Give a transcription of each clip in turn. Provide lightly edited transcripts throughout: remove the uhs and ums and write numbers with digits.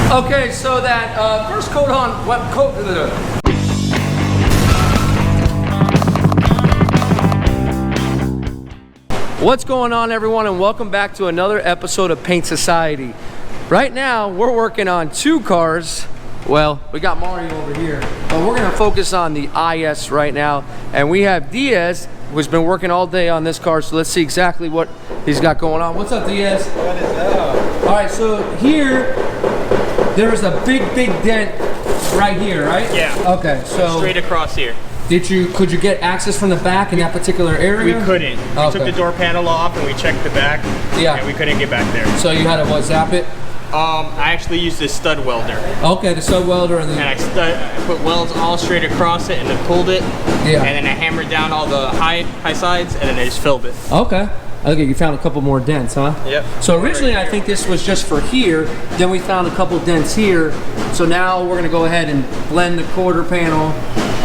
Okay, so that first coat on, what coat? What's going on, everyone, and welcome back to another episode of Paint Society. Right now, we're working on two cars. Well, we got Mario over here, but we're gonna focus on the IS right now. And we have Diaz, who's been working all day on this car, so let's see exactly what he's got going on. What's up, Diaz? What is up? All right, so here, there's a big dent right here, right? Yeah. Okay, so straight across here. Could you get access from the back in that particular area? We couldn't. We took the door panel off and we checked the back. Yeah. And we couldn't get back there. So you had to what, zap it? I actually used this stud welder. Okay, the stud welder and then I put welds all straight across it and then pulled it. Yeah. And then I hammered down all the high sides and then I just filled it. Okay. Okay, you found a couple more dents, huh? Yep. So originally I think this was just for here, then we found a couple dents here. So now we're gonna go ahead and blend the quarter panel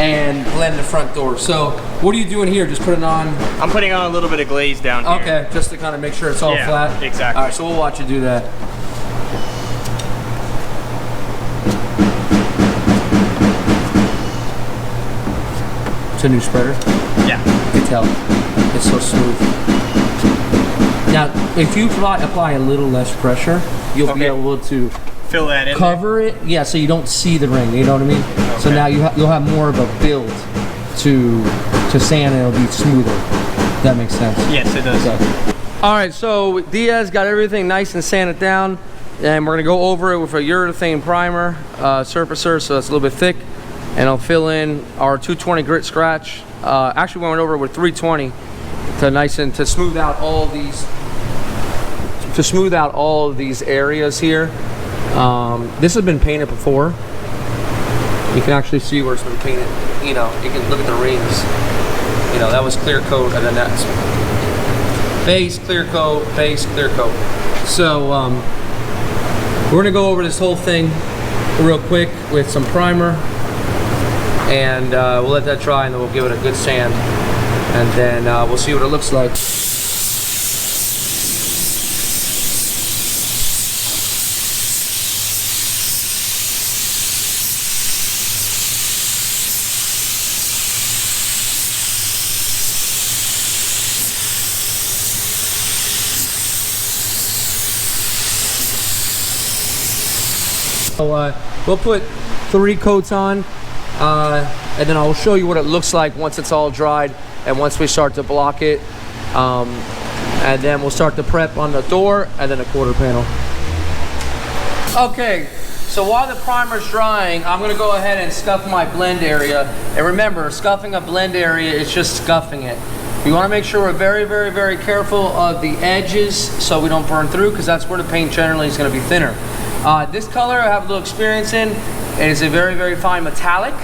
and blend the front door. So what are you doing here? Just putting on? I'm putting on a little bit of glaze down here. Okay, just to kind of make sure it's all flat? Exactly. All right, so we'll watch you do that. It's a new spreader? Yeah. You can tell. It's so smooth. Now, if you apply a little less pressure, you'll be able to fill that in cover it, yeah, so you don't see the ring, you know what I mean? Okay. So now you'll have more of a build to sand and it'll be smoother. That makes sense? Yes, it does. Okay. All right, so Diaz got everything nice and sanded down, and we're gonna go over it with a urethane primer surfacer, so it's a little bit thick, and I'll fill in our 220 grit scratch. Actually, we went over it with 320 to smooth out all these areas here. This has been painted before. You can actually see where it's been painted. You know, you can look at the rings. You know, that was clear coat, and then that's base, clear coat, base, clear coat. So we're gonna go over this whole thing real quick with some primer, and we'll let that dry, and then we'll give it a good sand, and then we'll see what it looks like. So we'll put 3 coats on, and then I'll show you what it looks like once it's all dried and once we start to block it. And then we'll start the prep on the door and then the quarter panel. Okay, so while the primer's drying, I'm gonna go ahead and scuff my blend area. And remember, scuffing a blend area is just scuffing it. You wanna make sure we're very careful of the edges so we don't burn through, because that's where the paint generally is gonna be thinner. This color I have a little experience in. It is a very fine metallic.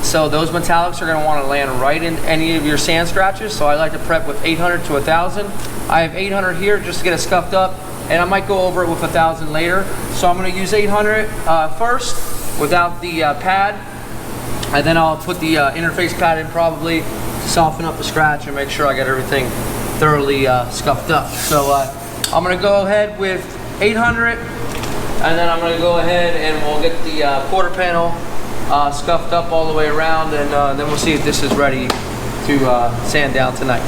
So those metallics are gonna wanna land right in any of your sand scratches. So I like to prep with 800 to 1000. I have 800 here just to get it scuffed up, and I might go over it with 1000 later. So I'm gonna use 800 first without the pad, and then I'll put the interface pad in probably to soften up the scratch and make sure I get everything thoroughly scuffed up. So I'm gonna go ahead with 800, and then I'm gonna go ahead and we'll get the quarter panel scuffed up all the way around, and then we'll see if this is ready to sand down tonight.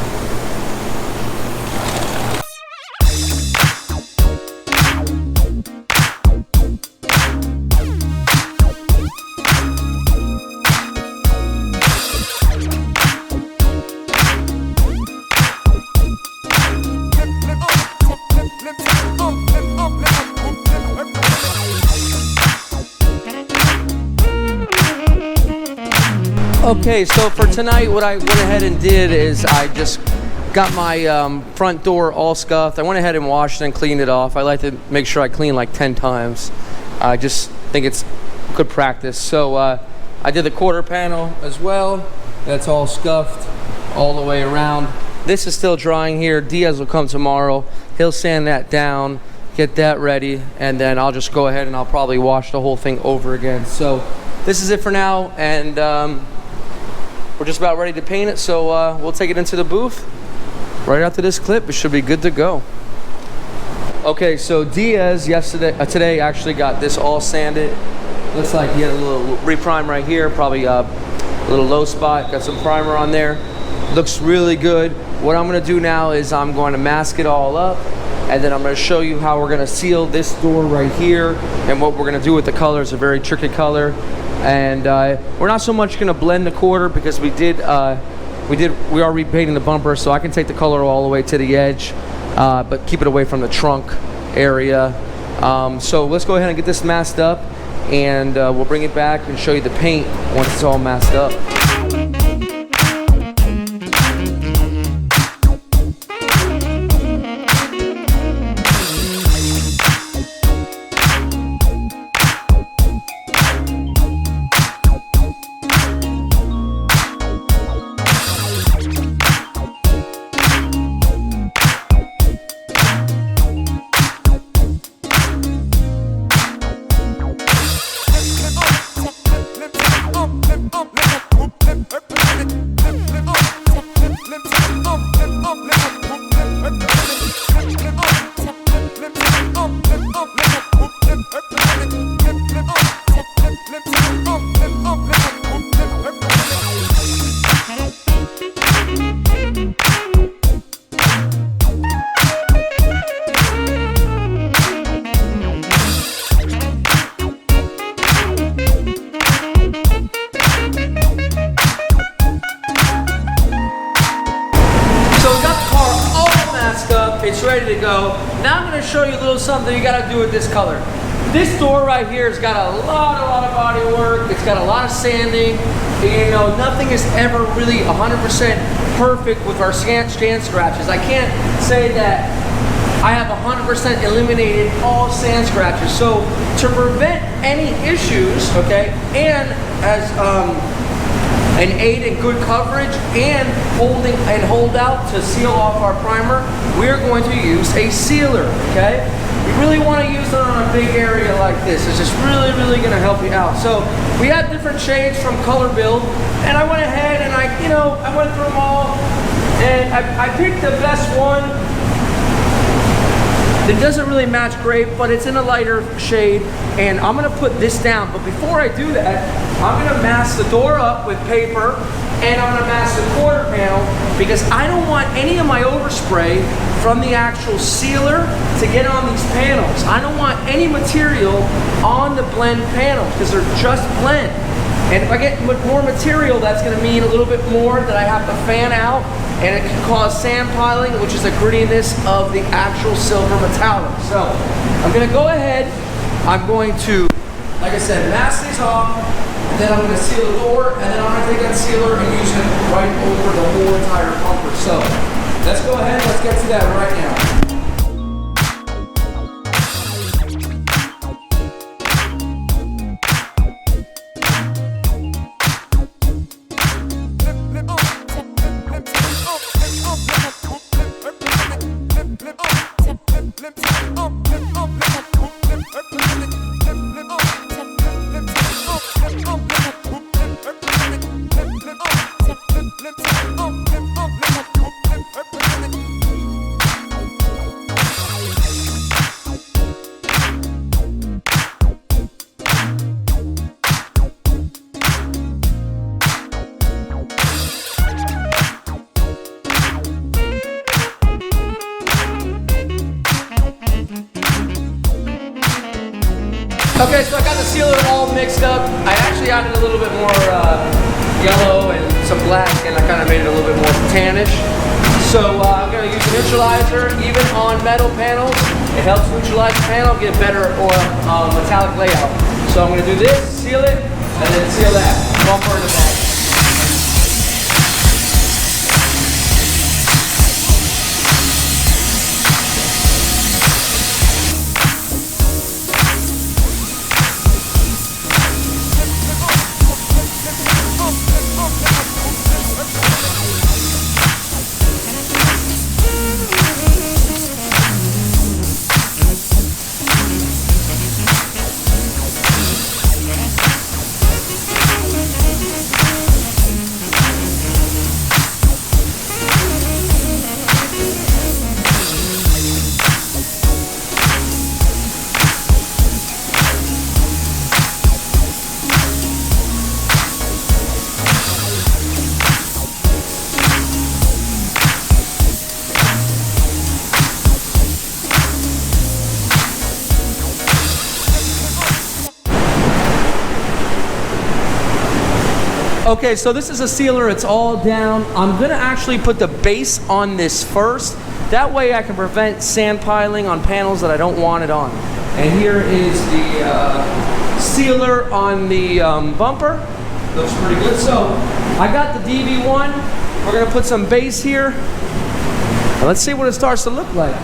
Okay, so for tonight, what I went ahead and did is I just got my front door all scuffed. I went ahead and washed and cleaned it off. I like to make sure I clean like 10 times. I just think it's good practice. So I did the quarter panel as well. That's all scuffed all the way around. This is still drying here. Diaz will come tomorrow. He'll sand that down, get that ready, and then I'll just go ahead and I'll probably wash the whole thing over again. So this is it for now, and we're just about ready to paint it. So we'll take it into the booth right after this clip. It should be good to go. Okay, so Diaz today actually got this all sanded. Looks like he had a little reprime right here, probably a little low spot, got some primer on there. Looks really good. What I'm gonna do now is I'm going to mask it all up, and then I'm gonna show you how we're gonna seal this door right here, and what we're gonna do with the color. Is a very tricky color. And we're not so much gonna blend the quarter because we are repainting the bumper, so I can take the color all the way to the edge, but keep it away from the trunk area. So let's go ahead and get this masked up, and we'll bring it back and show you the paint once it's all masked up. It's ready to go. Now I'm going to show you a little something you got to do with this color. This door right here has got a lot of body work. It's got a lot of sanding. You know, nothing is ever really 100% perfect with our sand scratches. I can't say that I have 100% eliminated all sand scratches. So to prevent any issues, okay, and as an aid in good coverage and hold out to seal off our primer, we're going to use a sealer, okay? We really want to use it on a big area like this. It's just really going to help you out. So we have different shades from Color Build, and I went ahead and I went through them all, and I picked the best one. It doesn't really match great, but it's in a lighter shade, and I'm gonna put this down. But before I do that, I'm gonna mask the door up with paper, and I'm gonna mask the quarter panel, because I don't want any of my overspray from the actual sealer to get on these panels. I don't want any material on the blend panels, because they're just blend. And if I get more material, that's gonna mean a little bit more that I have to fan out, and it can cause sand piling, which is the grittiness of the actual silver metallic. So I'm gonna go ahead, I'm going to, like I said, mask these off, and then I'm gonna seal the door, and then I'm gonna take that sealer and use it right over the whole entire bumper. So let's go ahead, let's get to that right now. Okay, so I got the sealer all mixed up. I actually added a little bit more yellow and some black, and I kind of made it a little bit more tannish. So I'm going to use a neutralizer, even on metal panels. It helps neutralize the panel, get better oil metallic layout. So I'm going to do this, seal it, and then seal that bumper in the back. Okay, so this is a sealer, it's all down. I'm gonna actually put the base on this first. That way I can prevent sand piling on panels that I don't want it on. And here is the sealer on the bumper. Looks pretty good. So I got the DB1. We're gonna put some base here. And let's see what it starts to look like.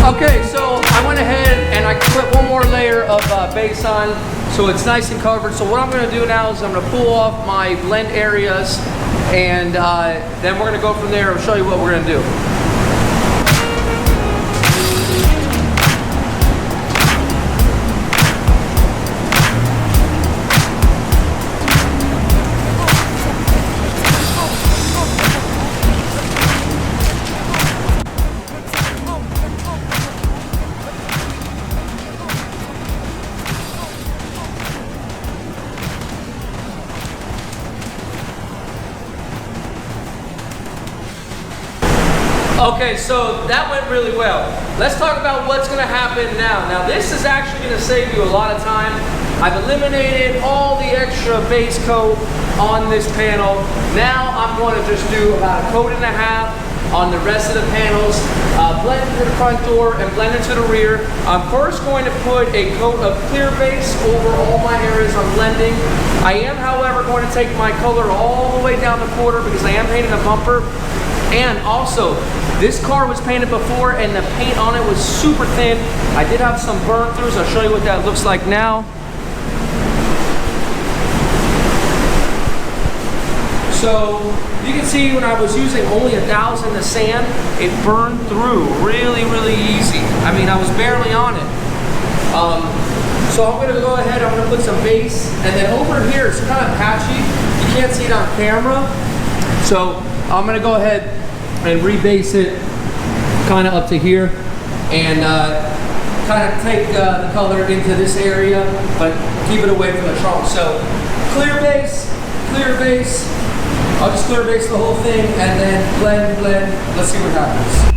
Okay, so I went ahead and I put one more layer of base on so it's nice and covered. So what I'm going to do now is I'm going to pull off my blend areas and then we're going to go from there and show you what we're going to do. Okay, so that went really well. Let's talk about what's gonna happen now. Now this is actually gonna save you a lot of time. I've eliminated all the extra base coat on this panel. Now I'm going to just do about a coat and a half on the rest of the panels, blend into the front door and blend into the rear. I'm first going to put a coat of clear base over all my areas I'm blending. I am, however, going to take my color all the way down the quarter because I am painting a bumper. And also, this car was painted before and the paint on it was super thin. I did have some burn throughs. I'll show you what that looks like now. So you can see when I was using only 1,000 of sand, it burned through really, really easy. I mean, I was barely on it. So I'm gonna go ahead, I'm gonna put some base, and then over here, it's kind of patchy. You can't see it on camera. So I'm gonna go ahead and rebase it kind of up to here and kind of take the color into this area, but keep it away from the trunk. So clear base, I'll just clear base the whole thing and then blend. Let's see what happens.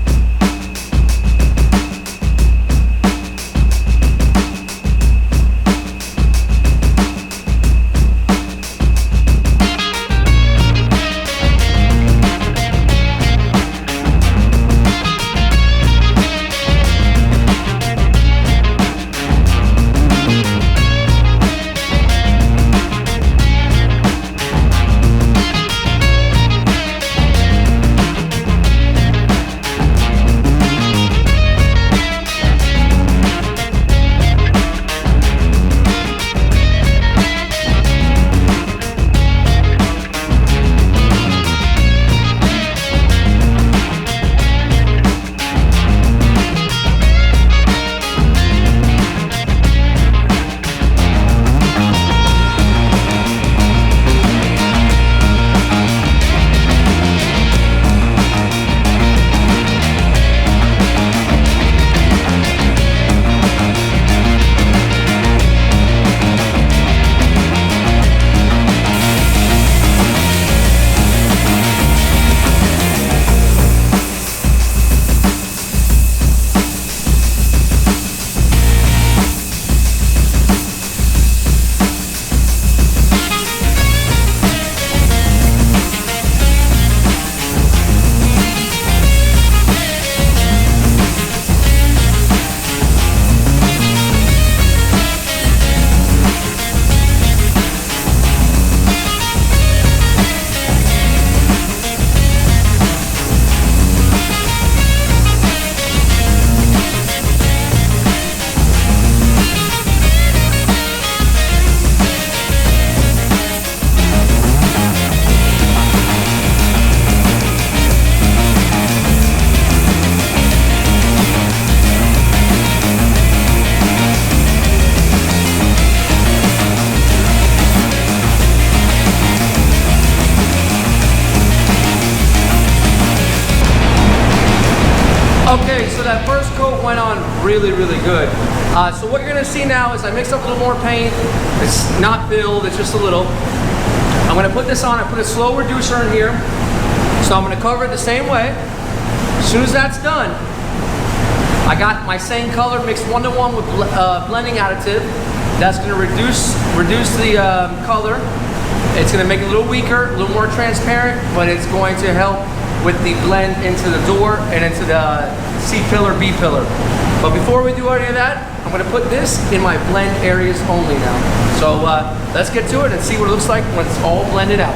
that first coat went on really, really good. So what you're gonna see now is I mixed up a little more paint. It's not filled, it's just a little. I'm gonna put this on, I put a slow reducer in here. So I'm gonna cover it the same way. As soon as that's done, I got my same color mixed 1-to-1 with blending additive. That's gonna reduce the color. It's gonna make it a little weaker, a little more transparent, but it's going to help with the blend into the door and into the C pillar, B pillar. But before we do any of that, I'm gonna put this in my blend areas only now. So let's get to it and see what it looks like when it's all blended out.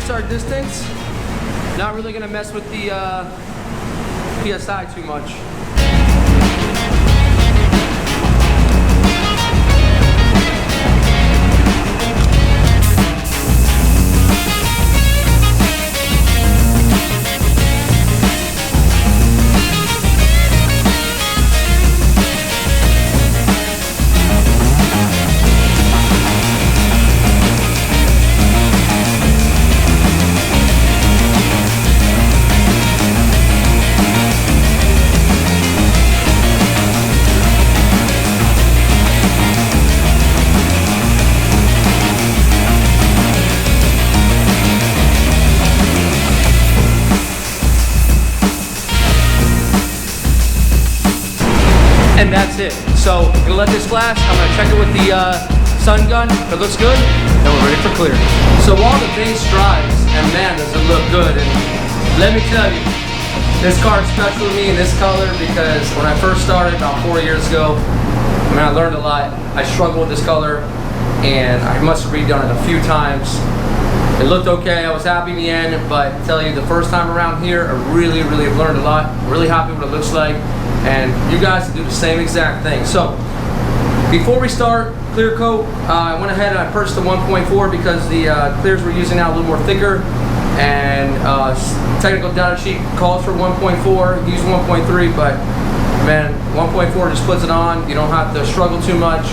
Our distance, not really going to mess with the PSI too much. And that's it. So I'm gonna let this flash. I'm gonna check it with the sun gun. If it looks good, then we're ready for clear. So while the base dries, and man, does it look good. And let me tell you, this car is special to me in this color because when I first started about 4 years ago, I mean, I learned a lot. I struggled with this color, and I must have redone it a few times. It looked okay, I was happy in the end, but I tell you, the first time around here, I really have learned a lot. Really happy what it looks like, and you guys can do the same exact thing. So, before we start clear coat, I went ahead and I purchased the 1.4 because the clears we're using now are a little more thicker, and technical data sheet calls for 1.4, use 1.3, but man, 1.4 just puts it on. You don't have to struggle too much.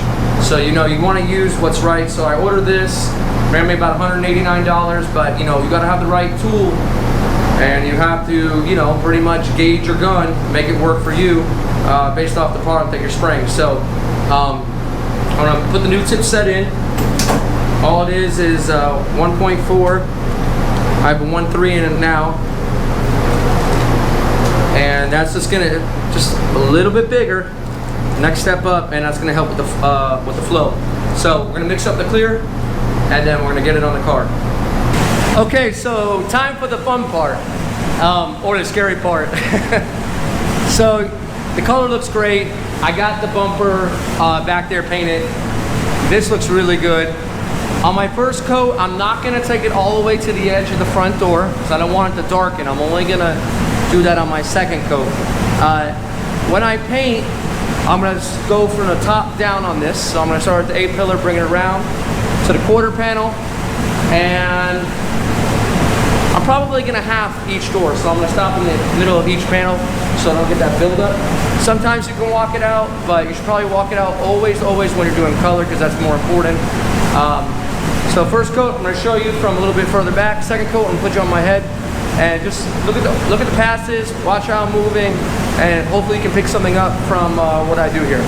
So you know you want to use what's right. So I ordered this. Ran me about $189, but you know you got to have the right tool, and you have to, you know, pretty much gauge your gun, make it work for you, based off the product that you're spraying. So I'm gonna put the new tip set in. All it is 1.4. I have a 1.3 in it now, and that's just a little bit bigger. Next step up, and that's gonna help with the flow. So we're gonna mix up the clear, and then we're gonna get it on the car. Okay, so time for the fun part, or the scary part. So the color looks great. I got the bumper back there painted. This looks really good. On my first coat, I'm not gonna take it all the way to the edge of the front door because I don't want it to darken. I'm only gonna do that on my second coat. When I paint, I'm gonna go from the top down on this. So I'm gonna start at the A pillar, bring it around to the quarter panel, and I'm probably gonna half each door. So I'm gonna stop in the middle of each panel so I don't get that buildup. Sometimes you can walk it out, but you should probably walk it out always when you're doing color because that's more important. So first coat, I'm going to show you from a little bit further back. Second coat, I'm going to put you on my head. And just look at the passes, watch how I'm moving, and hopefully you can pick something up from what I do here.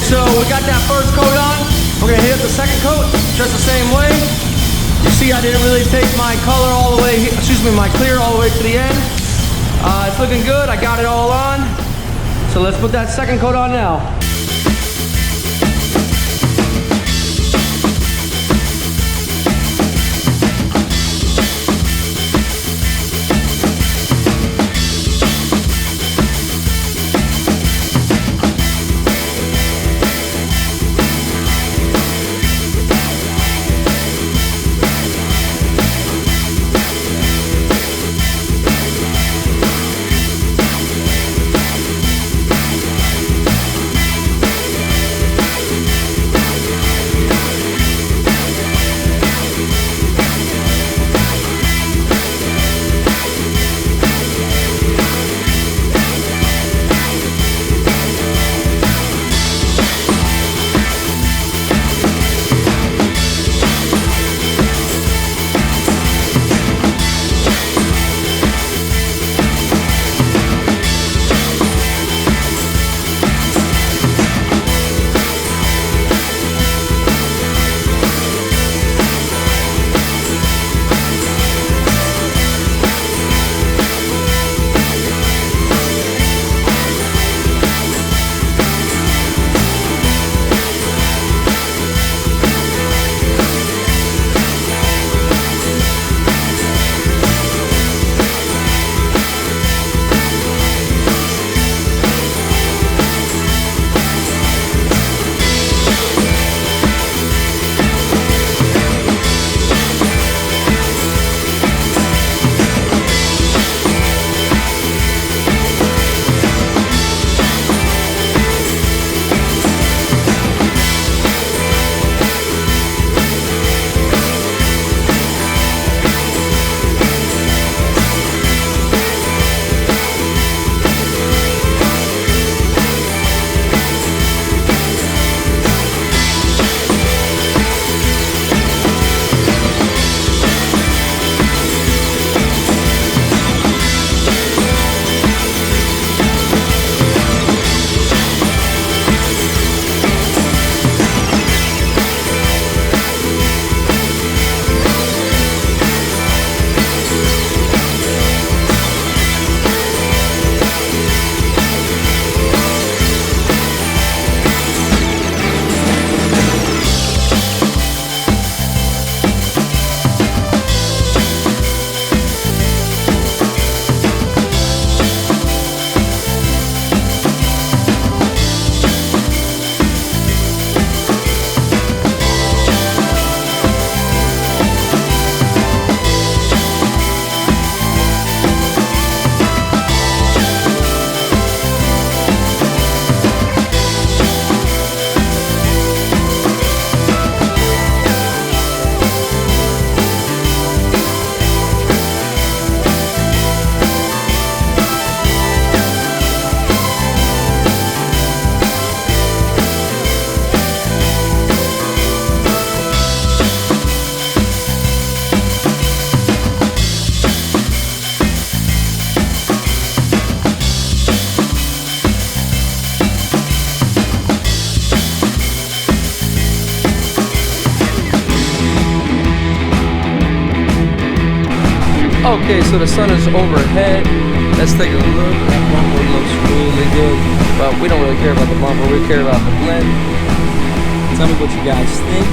So we got that first coat on. We're gonna hit the second coat just the same way. You see I didn't really take my color all the way, my clear all the way to the end. It's looking good, I got it all on. So let's put that second coat on now. Okay, so the sun is overhead. Let's take a look. That bumper looks really good. But we don't really care about the bumper, we care about the blend. Tell me what you guys think.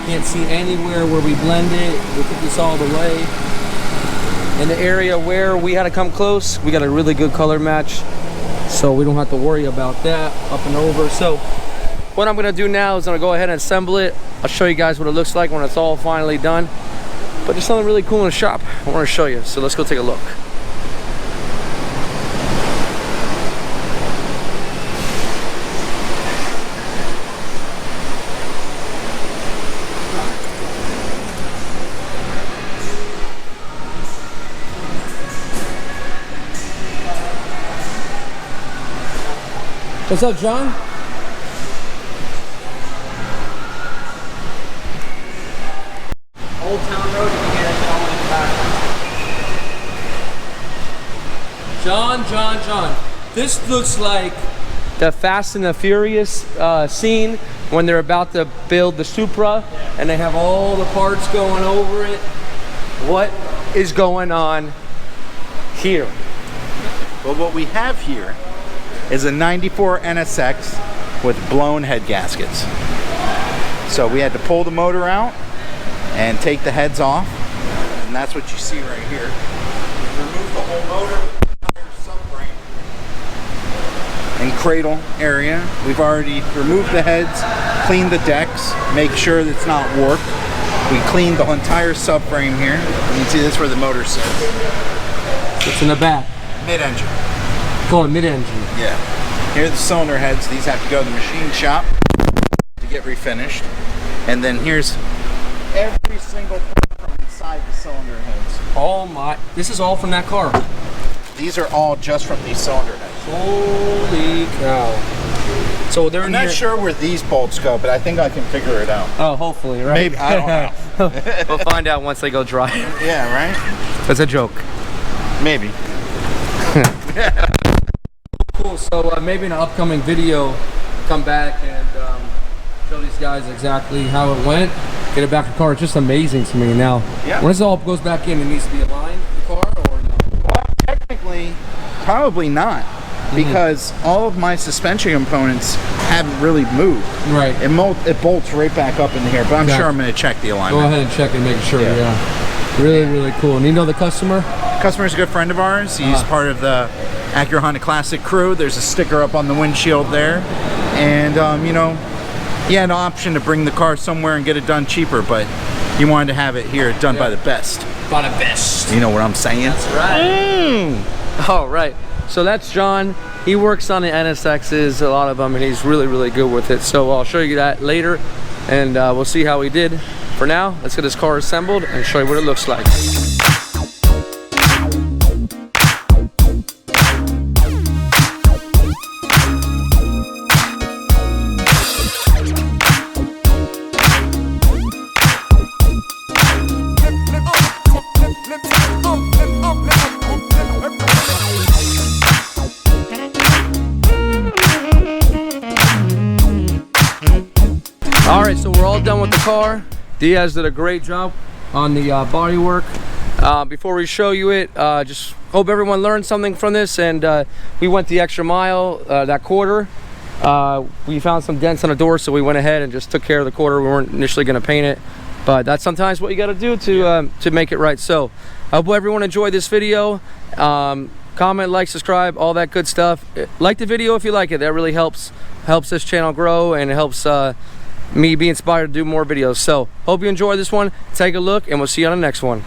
Can't see anywhere where we blend it. We put this all the way. In the area where we had to come close, we got a really good color match. So we don't have to worry about that up and over. So what I'm gonna do now is I'm gonna go ahead and assemble it. I'll show you guys what it looks like when it's all finally done. But there's something really cool in the shop I wanna show you. So let's go take a look. What's up, John? Old Town Road, you can get it all in the back. John. This looks like the Fast and the Furious scene when they're about to build the Supra and they have all the parts going over it. What is going on here? Well, what we have here is a 94 NSX with blown head gaskets. So we had to pull the motor out and take the heads off, and that's what you see right here. Remove the whole motor, entire subframe and cradle area. We've already removed the heads, cleaned the decks, make sure that it's not warped. We cleaned the entire subframe here. You can see this where the motor sits. It's in the back. Mid-engine. Call it mid-engine. Yeah. Here are the cylinder heads. These have to go to the machine shop to get refinished. And then here's every single part from inside the cylinder heads. Oh my, this is all from that car. These are all just from these cylinder heads. Holy cow. So they're I'm not sure where these bolts go, but I think I can figure it out. Oh, hopefully, right? Maybe, I don't know. We'll find out once they go dry. Yeah, right? That's a joke. Maybe. Cool, so maybe in an upcoming video, come back and show these guys exactly how it went. Get it back to the car. It's just amazing to me now. Yeah. When this all goes back in, it needs to be aligned, the car, or no? Well, technically, probably not. Because all of my suspension components haven't really moved. Right. It bolts right back up into here, but I'm sure I'm going to check the alignment. Go ahead and check and make sure, yeah. Really, really cool. And you know the customer? Customer's a good friend of ours. He's part of the Acura Honda Classic crew. There's a sticker up on the windshield there. And, you know, he had an option to bring the car somewhere and get it done cheaper, but he wanted to have it here done by the best. By the best. You know what I'm saying? That's right. All right. So that's John. He works on the NSXs, a lot of them, and he's really, really good with it. So I'll show you that later, and we'll see how he did. For now, let's get this car assembled and show you what it looks like. All right, so we're all done with the car. Diaz did a great job on the body work. Before we show you it, just hope everyone learned something from this, and we went the extra mile, that quarter. We found some dents on the door, so we went ahead and just took care of the quarter. We weren't initially going to paint it, but that's sometimes what you got to do to make it right. So I hope everyone enjoyed this video. Comment, like, subscribe, all that good stuff. Like the video if you like it. That really helps this channel grow, and it helps me be inspired to do more videos. So hope you enjoyed this one. Take a look, and we'll see you on the next one.